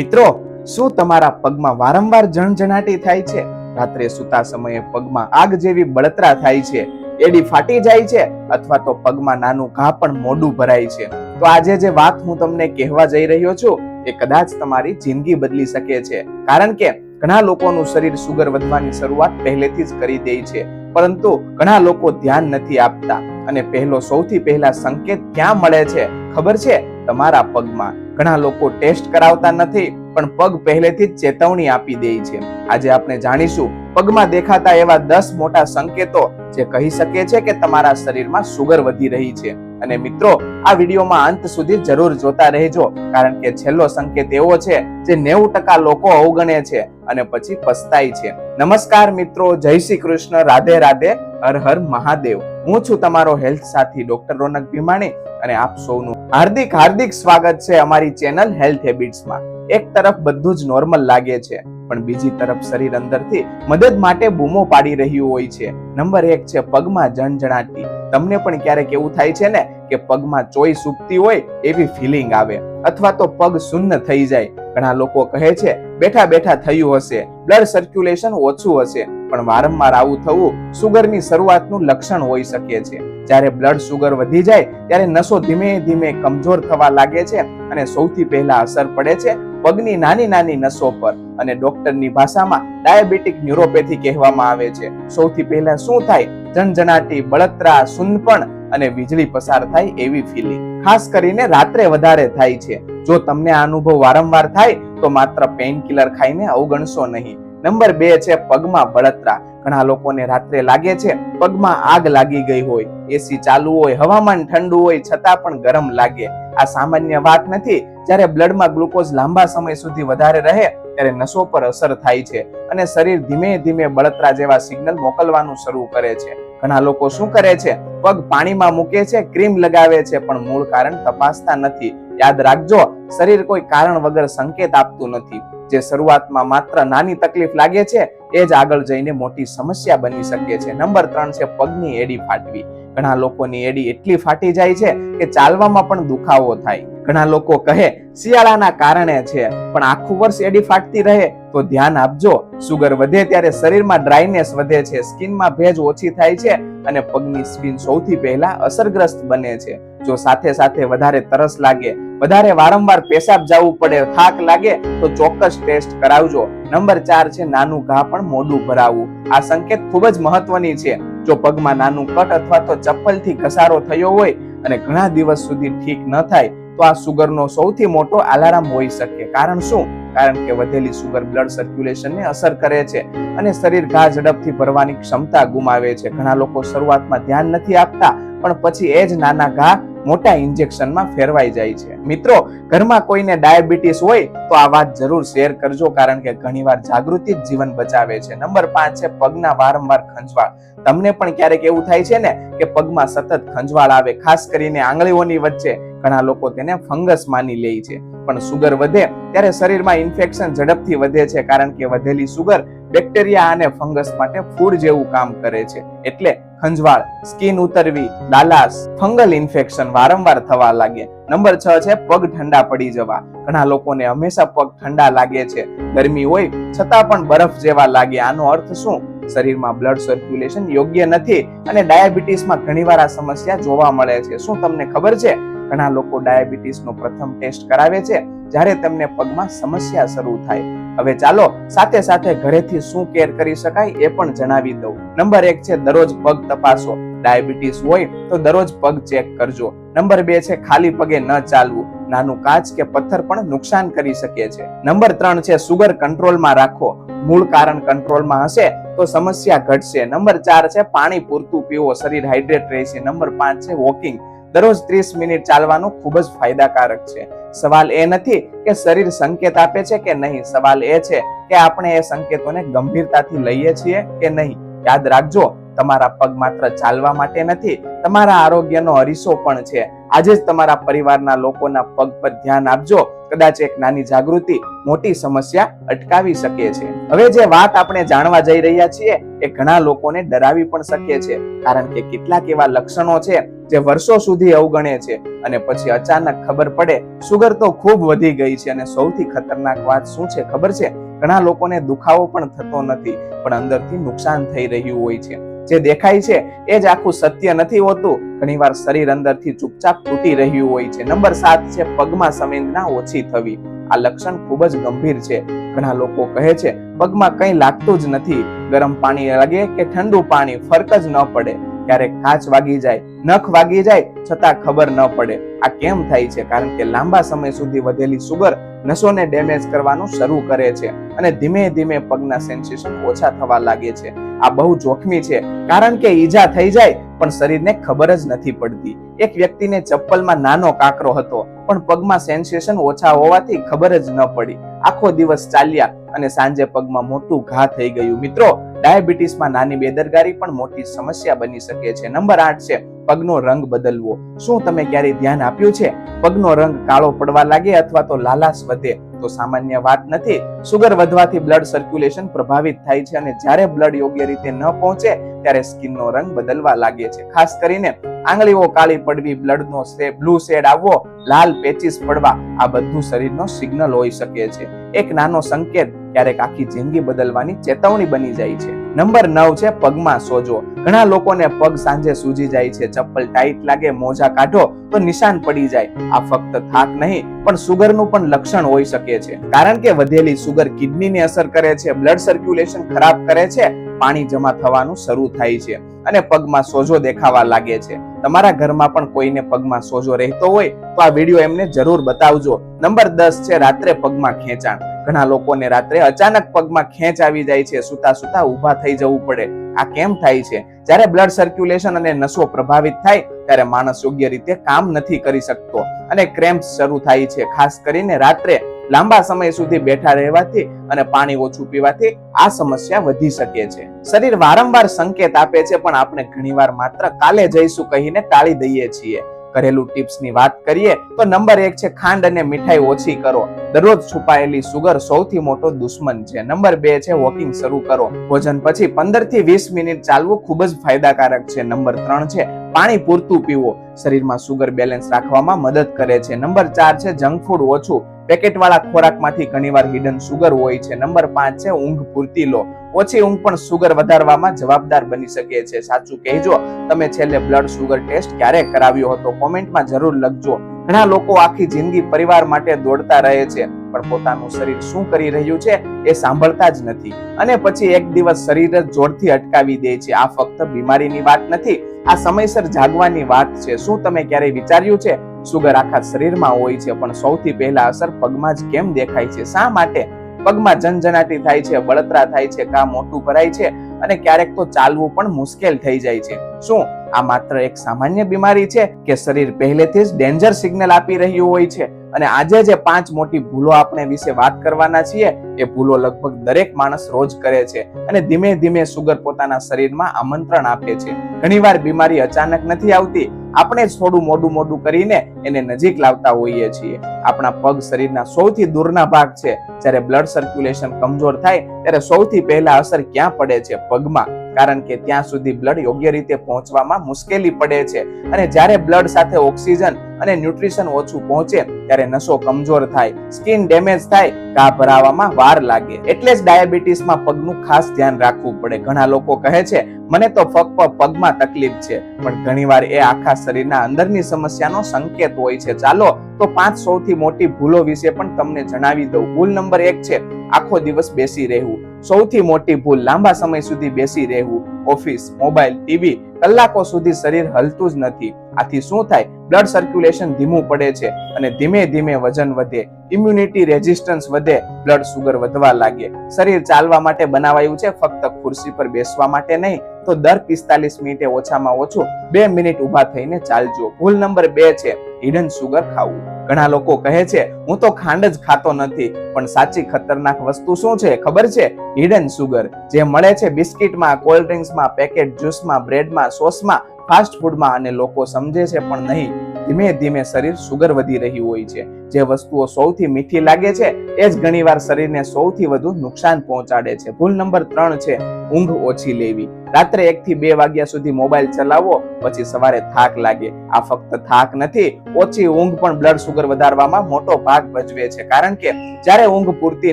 મિત્રો, શું તમારા પગમાં વારંવાર જણજણાટી થાય છે? રાત્રે સૂતા સમયે પગમાં આગ જેવી બળતરા થાય છે, એડી ફાટી જાય છે, અથવા તો પગમાં નાનું ઘા પણ મોઢું ભરાય છે? તો આજે જે વાત હું તમને કહેવા જઈ રહ્યો છું એ કદાચ તમારી જિંદગી બદલી શકે છે. કારણ કે ઘણા લોકોનું શરીર સુગર વધવાની શરૂઆત પહેલેથી જ કરી દે છે, પરંતુ ઘણા લોકો ધ્યાન નથી આપતા. અને સૌથી પહેલા સંકેત ક્યાં મળે છે ખબર છે? તમારા પગમાં. ઘણા લોકો ટેસ્ટ કરાવતા નથી, પણ પગ પહેલેથી જ ચેતવણી આપી દે છે. આજે આપણે જાણીશું પગમાં દેખાતા એવા 10 મોટા સંકેતો જે કહી શકે છે કે તમારા શરીરમાં સુગર વધી રહી છે. અને મિત્રો, આ વિડીયોમાં અંત સુધી જરૂર જોતા રહેજો, કારણ કે છેલ્લો સંકેત એવો છે જે 90% લોકો અવગણે છે અને પછી પસ્તાય છે. નમસ્કાર મિત્રો, જય શ્રી કૃષ્ણ, રાધે રાધે, હર હર મહાદેવ. હું છું તમારો હેલ્થ સાથી ડોક્ટર રોનક ભીમાણી અને આપ સૌનું હાર્દિક સ્વાગત છે અમારી ચેનલ હેલ્થ હેબિટ્સમાં. એક તરફ બધું જ નોર્મલ લાગે છે, પણ બીજી તરફ શરીર અંદરથી મદદ માટે બૂમો પાડી રહ્યું હોય છે. નંબર 1 છે પગમાં જણજણાટી. તમને પણ ક્યારેક એવું થાય છે ને કે પગમાં ચોઈ સૂકતી હોય એવી ફિલિંગ આવે, અથવા તો પગ શૂન્ય થઈ જાય. ઘણા લોકો કહે છે બેઠા બેઠા થયું હશે, બ્લડ સર્ક્યુલેશન ઓછું હશે, પણ વારંવાર આવું થવું સુગરની શરૂઆતનું લક્ષણ હોઈ શકે છે. જ્યારે બ્લડ સુગર વધી જાય ત્યારે નસો ધીમે ધીમે કમજોર થવા લાગે છે અને સૌથી પહેલા અસર પડે છે પગની નાની નાની નસો પર, અને ડોક્ટરની ભાષામાં ડાયાબિટીક ન્યુરોપેથી કહેવામાં આવે છે. સૌથી પહેલા શું થાય? જણજણાટી, બળતરા, સૂનપણ અને વીજળી પસાર થાય એવી ફિલિંગ. ખાસ કરીને રાત્રે વધારે થાય છે. જો તમને આ અનુભવ વારંવાર થાય તો માત્ર પેઇન કિલર ખાઈને અવગણશો નહીં. નંબર 2 છે પગમાં બળતરા. ઘણા લોકોને રાત્રે લાગે છે પગમાં આગ લાગી ગઈ હોય. એસી ચાલુ હોય, હવામાન ઠંડુ હોય, છતાં પણ ગરમ લાગે. આ સામાન્ય વાત નથી. જ્યારે બ્લડમાં ગ્લુકોઝ લાંબા સમય સુધી વધારે રહે ત્યારે નસો પર અસર થાય છે અને શરીર ધીમે ધીમે બળતરા જેવા સિગ્નલ મોકલવાનું શરૂ કરે છે. ઘણા લોકો શું કરે છે? પગ પાણીમાં મૂકે છે, ક્રીમ લગાવે છે, પણ મૂળ કારણ તપાસતા નથી. યાદ રાખજો, શરીર કોઈ કારણ વગર સંકેત આપતું નથી. જે શરૂઆતમાં માત્ર નાની તકલીફ લાગે છે એ જ આગળ જઈને મોટી સમસ્યા બની શકે છે. નંબર 3 છે પગની એડી ફાટવી. ઘણા લોકોની એડી એટલી ફાટી જાય છે કે ચાલવામાં પણ દુખાવો થાય. ઘણા લોકો કહે શિયાળાના કારણે છે, પણ આખું વર્ષ એડી ફાટતી રહે તો ધ્યાન આપજો. સુગર વધે ત્યારે શરીરમાં ડ્રાયનેસ વધે છે, સ્કિનમાં ભેજ ઓછી થાય છે અને પગની સ્કિન સૌથી પહેલા અસરગ્રસ્ત બને છે. જો સાથે સાથે વધારે તરસ લાગે, વધારે વારંવાર પેશાબ જવું પડે, થાક લાગે તો ચોક્કસ ટેસ્ટ કરાવજો. નંબર 4 છે નાનું ઘા પણ મોઢું ભરાવું. આ સંકેત ખૂબ જ મહત્વની છે. જો પગમાં નાનું કટ અથવા તો ચપ્પલથી ઘસારો થયો હોય અને ઘણા દિવસ સુધી ઠીક ન થાય તો આ સુગરનો સૌથી મોટો અલાર્મ હોઈ શકે. કારણ શું? કારણ કે વધેલી સુગર બ્લડ સર્ક્યુલેશનને અસર કરે છે અને શરીર ઘા ઝડપથી ભરવાની ક્ષમતા ગુમાવે છે. ઘણા લોકો શરૂઆતમાં ધ્યાન નથી આપતા, પણ પછી એ જ નાના ઘા મોટા ઇન્જેક્શનમાં ફેરવાઈ જાય છે. મિત્રો, ઘરમાં કોઈને ડાયાબિટીસ હોય તો આ વાત જરૂર શેર કરજો, કારણ કે ઘણીવાર જાગૃતિ જ જીવન બચાવે છે. નંબર 5 છે પગના વારંવાર ખંજવાળ. તમને પણ ક્યારેક એવું થાય છે ને કે પગમાં સતત ખંજવાળ આવે, ખાસ કરીને આંગળીઓની વચ્ચે. ઘણા લોકો તેને ફંગસ માની લે છે, પણ સુગર વધે ત્યારે શરીરમાં ઇન્ફેક્શન ઝડપથી વધે છે, કારણ કે વધેલી સુગર બેક્ટેરિયા અને ફંગસ માટે ફૂડ જેવું કામ કરે છે. એટલે ખંજવાળ, સ્કિન ઉતરવી, લાલાશ, ફંગલ ઇન્ફેક્શન વારંવાર થવા લાગે. નંબર 6 છે પગ ઠંડા પડી જવા. ઘણા લોકોને હંમેશા પગ ઠંડા લાગે છે, ગરમી હોય છતાં પણ બરફ જેવા લાગે. આનો અર્થ શું? શરીરમાં બ્લડ સર્ક્યુલેશન યોગ્ય નથી અને ડાયાબિટીસમાં ઘણીવાર આ સમસ્યા જોવા મળે છે. શું તમને ખબર છે? ઘણા લોકો ડાયાબિટીસનો પ્રથમ ટેસ્ટ કરાવે છે જ્યારે તેમને પગમાં સમસ્યા શરૂ થાય. હવે ચાલો સાથે સાથે ઘરેથી શું કેર કરી શકાય એ પણ જણાવી દઉં. નંબર 1 છે દરરોજ પગ તપાસો. ડાયાબિટીસ હોય તો દરરોજ પગ ચેક કરજો. નંબર 2 છે ખાલી પગે ન ચાલવું. નાનું કાચ કે પથ્થર પણ નુકસાન કરી શકે છે. નંબર 3 છે સુગર કંટ્રોલમાં રાખો. મૂળ કારણ કંટ્રોલમાં હશે તો સમસ્યા ઘટશે. નંબર 4 છે પાણી પૂરતું પીવો, શરીર હાઇડ્રેટ રહેશે. નંબર 5 છે વોકિંગ. દરરોજ 30 મિનિટ ચાલવાનું ખૂબ જ ફાયદાકારક છે. સવાલ એ નથી કે શરીર સંકેત આપે છે કે નહીં, સવાલ એ છે કે આપણે એ સંકેતોને ગંભીરતાથી લઈએ છીએ કે નહીં. યાદ રાખજો, તમારા પગ માત્ર ચાલવા માટે નથી, તમારા આરોગ્યનો અરીસો પણ છે. આજે જ તમારા પરિવારના લોકોના પગ પર ધ્યાન આપજો. કદાચ એક નાની જાગૃતિ મોટી સમસ્યા અટકાવી શકે છે. હવે જે વાત આપણે જાણવા જઈ રહ્યા છીએ એ ઘણા લોકોને ડરાવી પણ શકે છે, કારણ કે કેટલાક એવા લક્ષણો છે જે વર્ષો સુધી અવગણે છે અને પછી અચાનક ખબર પડે સુગર તો ખૂબ વધી ગઈ છે. અને સૌથી ખતરનાક વાત શું છે ખબર છે? ઘણા લોકોને દુખાવો પણ થતો નથી, પણ અંદરથી નુકસાન થઈ રહ્યું હોય છે. જે દેખાય છે એ જ આખું સત્ય નથી હોતું. ઘણીવાર શરીર અંદરથી ચૂપચાપ તૂટી રહ્યું હોય છે. નંબર 7 છે પગમાં સંવેદના ઓછી થવી. આ લક્ષણ ખૂબ જ ગંભીર છે. ઘણા લોકો કહે છે પગમાં કંઈ લાગતું જ નથી, ગરમ પાણી લાગે કે ઠંડુ પાણી ફરક જ ન પડે, ક્યારેક કાચ વાગી જાય, નખ વાગી જાય છતાં ખબર ન પડે. આ કેમ થાય છે? કારણ કે લાંબા સમય સુધી વધેલી સુગર નસોને ડેમેજ કરવાનું શરૂ કરે છે અને ધીમે ધીમે પગના સેન્સેશન ઓછા થવા લાગે છે. આ બહુ જોખમી છે, કારણ કે ઈજા થઈ જાય પણ શરીરને ખબર જ નથી પડતી. એક વ્યક્તિને ચપ્પલમાં નાનો કાંકરો હતો, પણ પગમાં સેન્સેશન ઓછા હોવાથી ખબર જ ન પડી. આખો દિવસ ચાલ્યા અને સાંજે પગમાં મોટું ઘા થઈ ગયું. મિત્રો, ડાયાબિટીસમાં નાની બેદરકારી પણ મોટી સમસ્યા બની શકે છે. નંબર 8 છે પગનો રંગ બદલવો. શું તમે ક્યારેય ધ્યાન આપ્યું છે? પગનો રંગ કાળો પડવા લાગે અથવા તો લાલાશ વધે તો સામાન્ય વાત નથી. સુગર વધવાથી બ્લડ સર્ક્યુલેશન પ્રભાવિત થાય છે અને જ્યારે બ્લડ યોગ્ય રીતે ન પહોંચે ત્યારે સ્કિનનો રંગ બદલવા લાગે છે. ખાસ કરીને આંગળીઓ કાળી પડવી, બ્લડનો બ્લુ શેડ આવવો, લાલ પેચીસ પડવા, આ બધું શરીરનો સિગ્નલ હોઈ શકે છે. એક નાનો સંકેત ક્યારેક આખી જિંદગી બદલવાની ચેતવણી બની જાય છે. નંબર 9 છે પગમાં સોજો. ઘણા લોકોને પગ સાંજે સૂજી જાય છે. ચપ્પલ ટાઈટ લાગે, મોજા કાઢો તો નિશાન પડી જાય. આ ફક્ત થાક નહીં પણ સુગરનું પણ લક્ષણ હોઈ શકે છે, કારણ કે વધેલી સુગર કિડનીને અસર કરે છે, બ્લડ સર્ક્યુલેશન ખરાબ કરે છે, પાણી જમા થવાનું શરૂ થાય છે અને પગમાં સોજો દેખાવા લાગે છે. તમારા ઘરમાં પણ કોઈને પગમાં સોજો રહેતો હોય તો આ વિડીયો એમને જરૂર બતાવજો. નંબર 10 છે રાત્રે પગમાં ખેંચાણ. ઘણા લોકોને રાત્રે અચાનક પગમાં ખેંચ આવી જાય છે, સુતા સુતા ઊભા થઈ જવું પડે. આ કેમ થાય છે? જ્યારે બ્લડ સર્ક્યુલેશન અને નસો પ્રભાવિત થાય ત્યારે માણસ યોગ્ય રીતે કામ નથી કરી શકતો અને ક્રેમ્પ્સ શરૂ થાય છે. ખાસ કરીને રાત્રે લાંબા સમય સુધી બેઠા રહેવાથી અને પાણી ઓછું પીવાથી આ સમસ્યા વધી શકે છે. શરીર વારંવાર સંકેત આપે છે, પણ આપણે ઘણીવાર માત્ર કાલે જઈશું કહીને ટાળી દઈએ છીએ. ઘરેલું ટિપ્સની વાત કરીએ તો નંબર 1 છે ખાંડ અને મીઠાઈ ઓછી કરો. દરરોજ છુપાયેલી સુગર સૌથી મોટો દુશ્મન છે. નંબર 2 છે વોકિંગ શરૂ કરો. ભોજન પછી 15 થી 20 મિનિટ ચાલવું ખૂબ જ ફાયદાકારક છે. નંબર 3 છે પાણી પૂરતું પીવો. શરીરમાં સુગર બેલેન્સ રાખવામાં મદદ કરે છે. નંબર 4 છે જંક ફૂડ ઓછું. પેકેટવાળા ખોરાકમાંથી ઘણીવાર હિડન સુગર હોય છે. નંબર 5 છે ઊંઘ પૂરતી લો. ઓછી ઊંઘ પણ સુગર વધારવામાં જવાબદાર બની શકે છે. સાચું કહેજો, તમે છેલ્લે બ્લડ સુગર ટેસ્ટ ક્યારે કરાવ્યો હતો? કોમેન્ટમાં જરૂર લખજો. ઘણા લોકો આખી જિંદગી પરિવાર માટે દોડતા રહે છે, પણ પોતાનું શરીર શું કરી રહ્યું છે એ સાંભળતા જ નથી અને પછી એક દિવસ શરીર જ જોરથી અટકાવી દે છે. આ ફક્ત બીમારીની વાત નથી, આ સમયસર જાગવાની વાત છે. શું તમે ક્યારેય વિચાર્યું છે સુગર આખા શરીરમાં હોય છે, પણ સૌથી પહેલા અસર પગમાં જ કેમ દેખાય છે? શા માટે? પગમાં જનજનાટી થાય છે, બળતરા થાય છે, ઘા મોટું ભરાય છે અને ક્યારેક તો ચાલવું પણ મુશ્કેલ થઈ જાય છે. શું આ માત્ર એક સામાન્ય બીમારી છે કે શરીર પહેલેથી જ ડેન્જર સિગ્નલ આપી રહ્યું હોય છે? અને આજે જે 5 મોટી ભૂલો આપણે વિશે વાત કરવાના છીએ એ ભૂલો લગભગ દરેક માણસ રોજ કરે છે અને ધીમે ધીમે સુગર પોતાના શરીરમાં આમંત્રણ આપે છે. ઘણીવાર બીમારી અચાનક નથી આવતી, આપણે જ થોડું મોડું કરીને એને નજીક લાવતા હોઈએ છીએ. આપણા પગ શરીરના સૌથી દૂરના ભાગ છે. જ્યારે બ્લડ સર્ક્યુલેશન કમજોર થાય ત્યારે સૌથી પહેલા અસર ક્યાં પડે છે? પગમાં. કારણ કે ત્યાં સુધી બ્લડ યોગ્ય રીતે પહોંચવામાં મુશ્કેલી પડે છે અને જ્યારે બ્લડ સાથે ઓક્સિજન અને ન્યુટ્રિશન ઓછું પહોંચે ત્યારે નસો કમજોર થાય, સ્કિન ડેમેજ થાય, ઘા ભરાવામાં વાર લાગે. એટલે જ ડાયાબિટીસમાં પગનું ખાસ ધ્યાન રાખવું પડે. ઘણા લોકો કહે છે મને તો ફક્ત પગમાં તકલીફ છે, પણ ઘણીવાર એ આખા શરીરના અંદરની સમસ્યાનો સંકેત હોય છે. ચાલો તો 5 સૌથી મોટી ભૂલો વિશે પણ તમને જણાવી દઉં. ભૂલ નંબર 1 છે આખો દિવસ બેસી રહેવું. સૌથી મોટી ભૂલ લાંબા સમય સુધી બેસી રહેવું. ઓફિસ, મોબાઈલ, ટીવી, કલાકો સુધી શરીર હલતું જ નથી. આથી શું થાય? બ્લડ સર્ક્યુલેશન ધીમું પડે છે અને ધીમે ધીમે વજન વધે, ઇમ્યુનિટી રેઝિસ્ટન્સ વધે, બ્લડ સુગર વધવા લાગે. શરીર ચાલવા માટે બનાવાયું છે, ફક્ત ખુરશી પર બેસવા માટે નહીં. તો દર 45 મિનિટે ઓછામાં ઓછું 2 મિનિટ ઊભા થઈને ચાલજો. ભૂલ નંબર 2 છે હિડન સુગર ખાવું. ઘણા લોકો કહે છે હું તો ખાંડ જ ખાતો નથી, પણ સાચી ખતરનાક વસ્તુ શું છે ખબર છે? હિડન સુગર, જે મળે છે બિસ્કિટમાં, કોલ્ડ ડ્રિંક્સમાં, પેકેટ જ્યુસમાં, બ્રેડમાં, સોસમાં, ફાસ્ટ ફૂડમાં. અને લોકો સમજે છે પણ નહીં, ધીમે ધીમે શરીર સુગર વધી રહી હોય છે. જે વસ્તુઓ સૌથી મીઠી લાગે છે એ જ ઘણીવાર શરીરને સૌથી વધુ નુકસાન પહોંચાડે છે. ભૂલ નંબર 3 છે ઊંઘ ઓછી લેવી. રાત્રે 1 થી 2 વાગ્યા સુધી મોબાઈલ ચલાવો, પછી સવારે થાક લાગે. આ ફક્ત થાક નથી, ઓછી ઊંઘ પણ બ્લડ સુગર વધારવામાં મોટો ભાગ ભજવે છે. કારણ કે જ્યારે ઊંઘ પૂરતી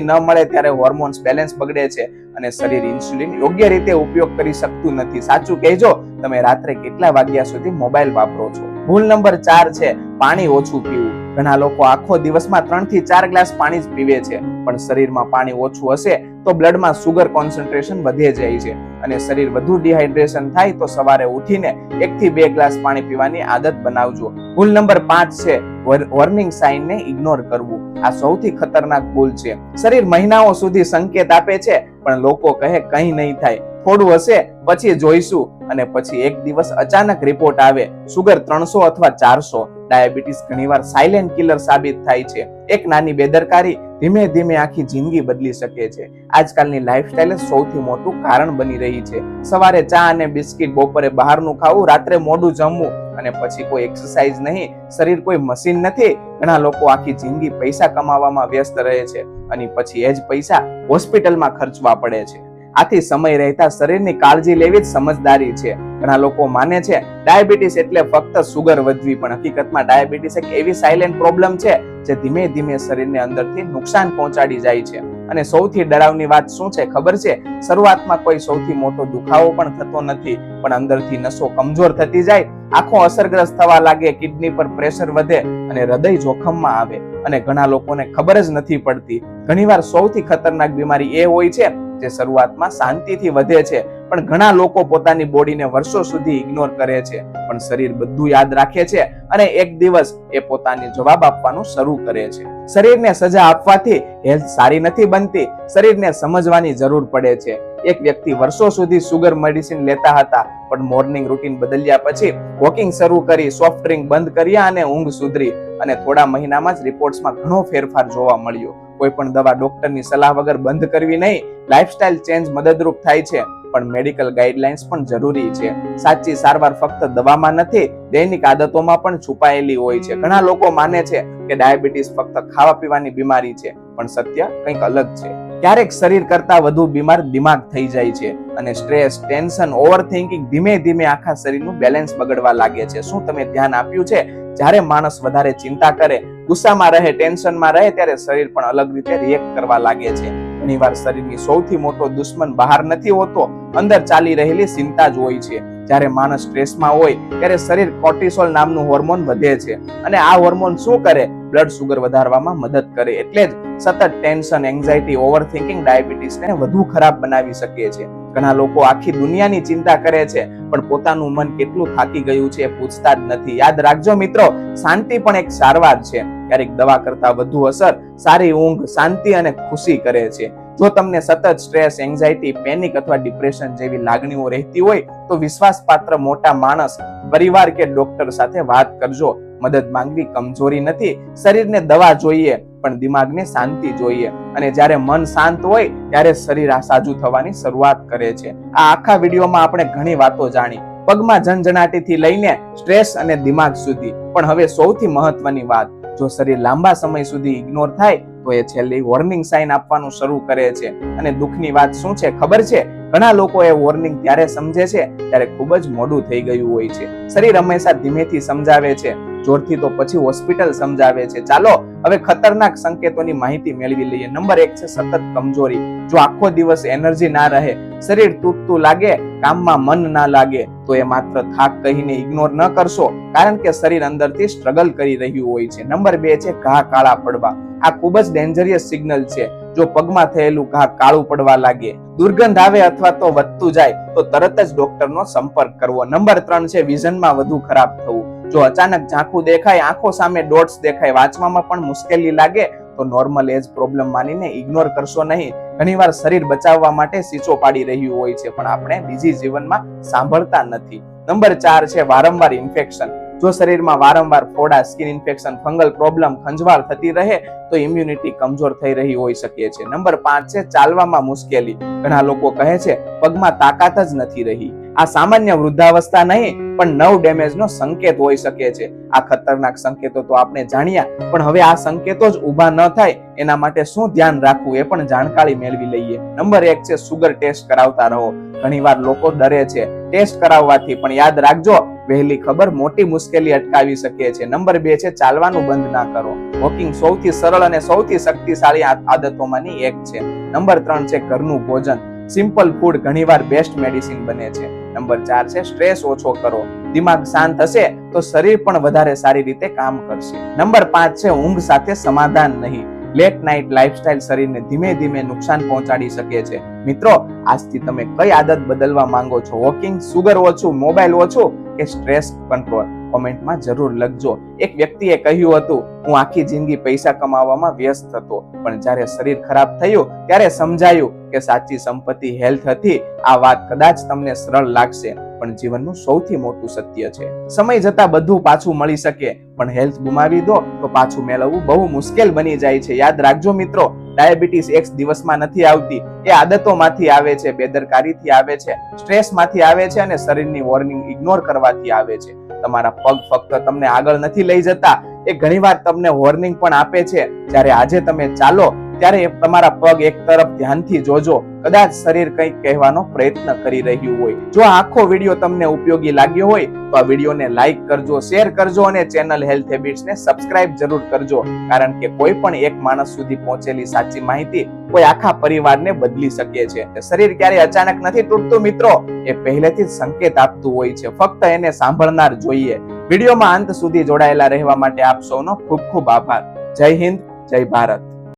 ન મળે ત્યારે હોર્મોન્સ બેલેન્સ બગડે છે અને શરીર ઇન્સ્યુલિન યોગ્ય રીતે ઉપયોગ કરી શકતું નથી. સાચું કહેજો, તમે રાત્રે કેટલા વાગ્યા સુધી મોબાઈલ વાપરો છો? ભૂલ નંબર 4 છે પાણી ઓછું પીવું. ઘણા લોકો આખો દિવસમાં 3 થી 4 ગ્લાસ પાણી જ પીવે છે, પણ શરીરમાં પાણી ઓછું હશે તો બ્લડમાં સુગર કોન્સન્ટ્રેશન વધે જાય છે અને શરીર વધુ ડિહાઇડ્રેશન થાય. તો સવારે ઉઠીને 1 થી 2 ગ્લાસ પાણી પીવાની આદત બનાવજો. ભૂલ નંબર 5 છે વોર્નિંગ સાઇનને ઇગ્નોર કરવું. આ સૌથી ખતરનાક ભૂલ છે. શરીર મહિનાઓ સુધી સંકેત આપે છે, પણ લોકો કહે કંઈ નહીં થાય, થોડું હશે, પછી જોઈશું, અને પછી એક દિવસ અચાનક રિપોર્ટ આવે, સુગર 300 અથવા 400. ડાયાબિટીસ ઘણીવાર સાયલેન્ટ કિલર સાબિત થાય છે. એક નાની બેદરકારી ધીમે ધીમે આખી જિંદગી બદલી શકે છે. આજકાલની લાઈફસ્ટાઈલ સૌથી મોટું કારણ બની રહી છે. સવારે ચા અને બિસ્કિટ, બપોરે બહારનું ખાવું, રાત્રે મોડું જમવું અને પછી કોઈ એક્સરસાઇઝ નહીં. શરીર કોઈ મશીન નથી. ઘણા લોકો આખી જિંદગી પૈસા કમાવામાં વ્યસ્ત રહે છે અને પછી એ જ પૈસા હોસ્પિટલમાં ખર્ચવા પડે છે. આથી સમય રહેતા શરીરની કાળજી લેવી જ સમજદારી છે. ઘણા લોકો માને છે ડાયાબિટીસ એટલે ફક્ત સુગર વધવી, પણ હકીકતમાં ડાયાબિટીસ એક એવી સાયલેન્ટ પ્રોબ્લેમ છે જે ધીમે ધીમે શરીરને અંદરથી નુકસાન પહોંચાડી જાય છે. અને સૌથી ડરાવની વાત શું છે ખબર છે? શરૂઆતમાં કોઈ સૌથી મોટો દુખાવો પણ થતો નથી, પણ અંદરથી નસો કમજોર થતી જાય, આંખો અસરગ્રસ્ત થવા લાગે, કિડની પર પ્રેશર વધે અને હૃદય જોખમમાં આવે. અને ઘણા લોકોને ખબર જ નથી પડતી. ઘણીવાર સૌથી ખતરનાક બીમારી એ હોય છે જે શરૂઆતમાં શાંતિથી વધે છે, પણ ઘણા લોકો પોતાની બોડીને વર્ષો સુધી ઇગ્નોર કરે છે, પણ શરીર બધું યાદ રાખે છે અને એક દિવસ એ પોતાની જવાબ આપવાનું શરૂ કરે છે. શરીરને સજા આપવાથી હેલ્થ સારી નથી બનતી, શરીરને સમજવાની જરૂર પડે છે. એક વ્યક્તિ વર્ષો સુધી સુગર મેડિસિન લેતા હતા, પણ મોર્નિંગ રૂટીન બદલ્યા પછી વોકિંગ શરૂ કરી, સોફ્ટ ડ્રિંક બંધ કર્યા અને ઊંઘ સુધરી, અને થોડા મહિનામાં જ રિપોર્ટ્સમાં ઘણો ફેરફાર જોવા મળ્યો. કોઈ પણ દવા ડોક્ટરની સલાહ વગર બંધ કરવી નહીં. લાઇફસ્ટાઇલ ચેન્જ મદદરૂપ થાય છે, પણ મેડિકલ ગાઈડલાઇન્સ પણ જરૂરી છે. સાચી સારવાર ફક્ત દવામાં નથી, દૈનિક આદતોમાં પણ છુપાયેલી હોય છે. ઘણા લોકો માને છે કે ડાયાબિટીસ ફક્ત ખાવા પીવાની બીમારી છે, પણ સત્ય કંઈક અલગ છે. ક્યારેક શરીર કરતા વધુ બીમાર દિમાગ થઈ જાય છે અને સ્ટ્રેસ, ટેન્શન, ઓવરથિંકિંગ ધીમે ધીમે આખા શરીરનું બેલેન્સ બગડવા લાગે છે. શું તમે ધ્યાન આપ્યું છે? જ્યારે માણસ વધારે ચિંતા કરે, ગુસ્સામાં રહે, ટેન્શનમાં રહે, ત્યારે શરીર પણ અલગ રીતે રિએક્ટ કરવા લાગે છે. ઘણીવાર શરીરની સૌથી મોટો દુશ્મન બહાર નથી હોતો, અંદર ચાલી રહેલી ચિંતા જ હોય છે. જ્યારે માણસ સ્ટ્રેસમાં હોય ત્યારે શરીર કોર્ટિસોલ નામનું હોર્મોન વધે છે, અને આ હોર્મોન શું કરે? બ્લડ સુગર વધારવામાં મદદ કરે. એટલે જ સતત ટેન્શન, એન્ઝાયટી, ઓવરથિંકિંગ ડાયાબિટીસને વધુ ખરાબ બનાવી શકે છે. ઘણા લોકો આખી દુનિયાની ચિંતા કરે છે, પણ પોતાનું મન કેટલું થાકી ગયું છે એ પૂછતા જ નથી. યાદ રાખજો મિત્રો, શાંતિ પણ એક સારવાર છે. ક્યારેક દવા કરતા વધુ અસર સારી ઊંઘ, શાંતિ અને ખુશી કરે છે. જો તમને સતત સ્ટ્રેસ, એન્ઝાયટી, પેનિક અથવા ડિપ્રેશન જેવી લાગણીઓ રહેતી હોય તો વિશ્વાસપાત્ર મોટા માણસ, પરિવાર કે ડોક્ટર સાથે વાત કરજો. મદદ માંગવી કમજોરી નથી. શરીરને દવા જોઈએ, પણ દિમાગને શાંતિ જોઈએ. અને જ્યારે મન શાંત હોય ત્યારે શરીર સાજું થવાની શરૂઆત કરે છે. આ આખા વિડીયોમાં આપણે ઘણી વાતો જાણી, પગમાં ઝંઝણાટીથી લઈને સ્ટ્રેસ અને દિમાગ સુધી. પણ હવે સૌથી મહત્વની વાત, જો શરીર લાંબા સમય સુધી ઇગ્નોર થાય તો એ છેલ્લી વોર્નિંગ સાઇન આપવાનું શરૂ કરે છે. અને દુઃખની વાત શું છે ખબર છે? ઘણા લોકો એ વોર્નિંગ ત્યારે સમજે છે ત્યારે ખૂબ જ મોડું થઈ ગયું હોય છે. શરીર હંમેશા ધીમેથી સમજાવે છે, જોરથી તો પછી હોસ્પિટલ સમજાવે છે. ચાલો હવે ખતરનાક સંકેતોની માહિતી મેળવી લઈએ. નંબર 1 છે સતત કમજોરી. જો આખો દિવસ એનર્જી ના રહે, શરીર તૂટતું લાગે, કામમાં મન ના લાગે, તો એ માત્ર થાક કહીને ઇગ્નોર ન કરશો, કારણ કે શરીર અંદરથી સ્ટ્રગલ કરી રહ્યું હોય છે. નંબર 2 છે ઘા કાળા પડવા. આ ખૂબ જ ડેન્જરિયસ સિગ્નલ છે. જો પગમાં થયેલું ઘા કાળું પડવા લાગે, દુર્ગંધ આવે અથવા તો વધતું જાય તો તરત જ ડોક્ટરનો સંપર્ક કરવો. નંબર 3 છે વિઝનમાં વધુ ખરાબ થવું. જો અચાનક ઝાંખું દેખાય, આંખો સામે ડોટ્સ દેખાય, વાંચવામાં પણ મુશ્કેલી લાગે તો નોર્મલ એજ પ્રોબ્લેમ માનીને ઇગ્નોર કરશો નહીં. ઘણીવાર શરીર બચાવવા માટે સીચો પાડી રહ્યું હોય છે, પણ આપણે બીજી જીવનમાં સાંભળતા નથી. નંબર 4 છે વારંવાર ઇન્ફેક્શન. જો શરીરમાં વારંવાર ફોડા, સ્કિન ઇન્ફેક્શન, ફંગલ પ્રોબ્લેમ, ખંજવાળ થતી રહે તો ઇમ્યુનિટી કમજોર થઈ રહી હોઈ શકે છે. નંબર 5 છે ચાલવામાં મુશ્કેલી. ઘણા લોકો કહે છે પગમાં તાકાત જ નથી રહી. આ સામાન્ય વૃદ્ધાવસ્થા નહીં પણ નર્વ ડેમેજનો સંકેત હોઈ શકે છે. આ ખતરનાક સંકેતો તો આપણે જાણ્યા, પણ હવે આ સંકેતો જ ઊભા ન થાય એના માટે શું ધ્યાન રાખવું એ પણ જાણકારી મેળવી લઈએ. નંબર 1 છે સુગર ટેસ્ટ કરાવતા રહો. ઘણીવાર લોકો ડરે છે ટેસ્ટ કરાવવાથી, પણ યાદ રાખજો વહેલી ખબર મોટી મુશ્કેલી અટકાવી શકે છે. નંબર 2 છે ચાલવાનું બંધ ના કરો. વોકિંગ સૌથી સરળ અને સૌથી શક્તિશાળી આદતોમાંની એક છે. નંબર 3 છે ઘરનું ભોજન. સિમ્પલ ફૂડ ઘણીવાર બેસ્ટ મેડિસિન બને છે. નંબર 4 છે સ્ટ્રેસ ઓછો કરો. દિમાગ શાંત હશે તો શરીર પણ વધારે સારી રીતે કામ કરશે. નંબર 5 છે ઊંઘ સાથે સમાધાન નહીં. લેટ નાઇટ લાઇફસ્ટાઇલ શરીરને ધીમે ધીમે નુકસાન પહોંચાડી શકે છે. મિત્રો, આજથી તમે કઈ આદત બદલવા માંગો છો? વોકિંગ, સુગર ઓછું, મોબાઈલ ઓછું કે સ્ટ્રેસ કંટ્રોલ? કોમેન્ટમાં જરૂર લખજો. એક વ્યક્તિએ કહ્યું હતું, હું આખી જિંદગી પૈસા કમાવામાં વ્યસ્ત હતો, પણ જ્યારે શરીર ખરાબ થયું ત્યારે સમજાયું કે સાચી સંપત્તિ હેલ્થ હતી. આ વાત કદાચ તમને સરળ લાગશે, પણ જીવનનું સૌથી મોટું સત્ય છે. સમય જતા બધું પાછું મળી શકે, પણ હેલ્થ ગુમાવી દો તો પાછું મેળવવું બહુ મુશ્કેલ બની જાય છે. યાદ રાખજો મિત્રો, ડાયાબિટીસ એક દિવસમાં નથી આવતી. એ આદતોમાંથી આવે છે, બેદરકારીથી આવે છે, સ્ટ્રેસમાંથી આવે છે અને શરીરની વોર્નિંગ ઇગ્નોર કરવાથી આવે છે. તમારા પગ ફક્ત તમને આગળ નથી લઈ જતા, એ ઘણીવાર તમને વોર્નિંગ પણ આપે છે. જ્યારે આજે તમે ચાલો ત્યારે તમારા પગ એક તરફ ધ્યાનથી જોજો, કદાચ શરીર કંઈક કહેવાનો પ્રયત્ન કરી રહ્યું હોય. જો આખો વિડીયો તમને ઉપયોગી લાગ્યો હોય તો આ વિડીયોને લાઈક કરજો, શેર કરજો અને ચેનલ હેલ્થ હેબિટ્સને સબસ્ક્રાઇબ જરૂર કરજો, કારણ કે કોઈ પણ એક માણસ સુધી પહોંચેલી સાચી માહિતી કોઈ આખા પરિવારને બદલી શકે છે. શરીર ક્યારે અચાનક નથી તૂટતું મિત્રો, એ પહેલેથી જ સંકેત આપતું હોય છે, ફક્ત એને સાંભળનાર જોઈએ. વિડીયોમાં અંત સુધી જોડાયેલા રહેવા માટે આપ સૌનો ખૂબ ખૂબ આભાર. જય હિન્દ, જય ભારત.